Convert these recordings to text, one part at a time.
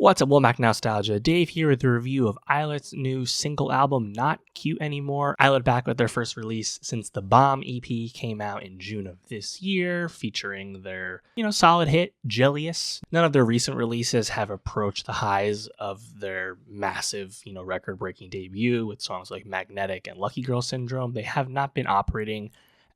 What's up, welcome back to Nostalgia. Dave here with a review of ILLIT's new single album, Not Cute Anymore. ILLIT back with their first release since the Bomb EP came out in June of this year, featuring their, solid hit, Jellious. None of their recent releases have approached the highs of their massive, record-breaking debut with songs like Magnetic and Lucky Girl Syndrome. They have not been operating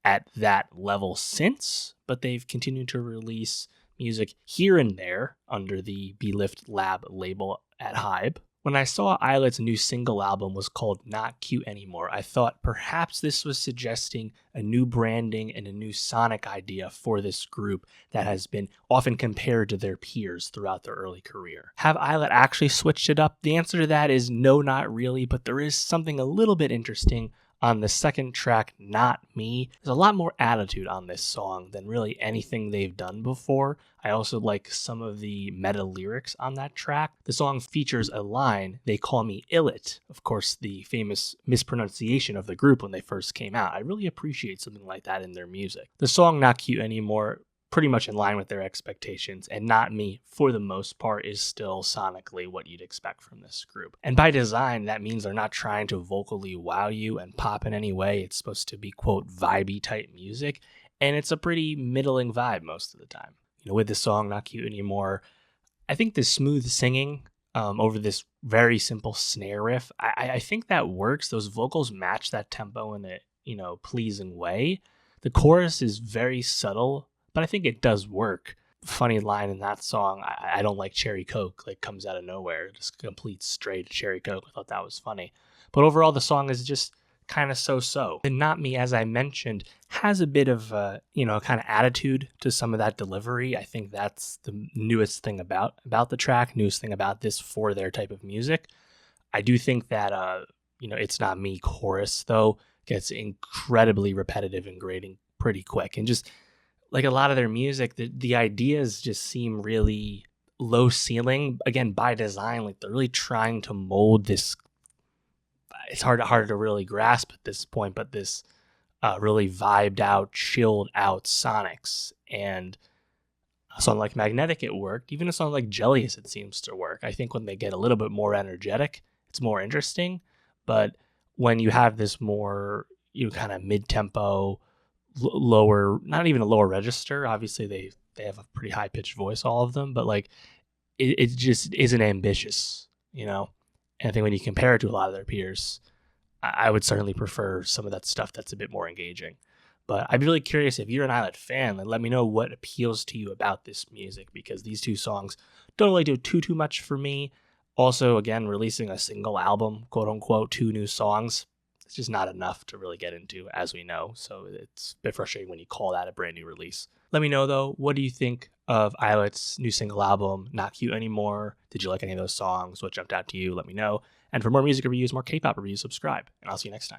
at that level since, but they've continued to release music here and there under the Be-Lift Lab label at HYBE. When I saw ILLIT's new single album was called Not Cute Anymore, I thought perhaps this was suggesting a new branding and a new sonic idea for this group that has been often compared to their peers throughout their early career. Have ILLIT actually switched it up? The answer to that is no, not really, but there is something a little bit interesting on the second track, Not Me. There's a lot more attitude on this song than really anything they've done before. I also like some of the meta lyrics on that track. The song features a line, "They call me ILLIT." Of course, the famous mispronunciation of the group when they first came out. I really appreciate something like that in their music. The song Not Cute Anymore, pretty much in line with their expectations, and Not Me, for the most part, is still sonically what you'd expect from this group. And by design, that means they're not trying to vocally wow you and pop in any way. It's supposed to be, quote, vibey type music, and it's a pretty middling vibe most of the time. With this song, Not Cute Anymore, I think the smooth singing over this very simple snare riff, I think that works. Those vocals match that tempo in a, pleasing way. The chorus is very subtle, but I think it does work. Funny line in that song, I don't like cherry coke, comes out of nowhere. Just complete straight cherry coke. I thought that was funny. But overall, the song is just kind of so-so. And Not Me, as I mentioned, has a bit of, kind of attitude to some of that delivery. I think that's the newest thing about the track, newest thing about this for their type of music. I do think that, It's Not Me chorus, though, gets incredibly repetitive and grating pretty quick. And just like a lot of their music, the ideas just seem really low ceiling. Again, by design, they're really trying to mold this. It's hard to really grasp at this point, but this really vibed out, chilled out sonics. And a song like Magnetic, it worked. Even a song like Jellious, it seems to work. I think when they get a little bit more energetic, it's more interesting. But when you have this more, kind of mid-tempo, lower, not even a lower register, obviously they have a pretty high pitched voice, all of them, but it just isn't ambitious, and I think when you compare it to a lot of their peers, I would certainly prefer some of that stuff that's a bit more engaging. But I'd be really curious if you're an ILLIT fan, let me know what appeals to you about this music, because these two songs don't really do too much for me. Also, again, releasing a single album, quote unquote, 2 new songs, it's just not enough to really get into, as we know. So it's a bit frustrating when you call that a brand new release. Let me know, though, what do you think of ILLIT's new single album, Not Cute Anymore? Did you like any of those songs? What jumped out to you? Let me know. And for more music reviews, more K-pop reviews, subscribe. And I'll see you next time.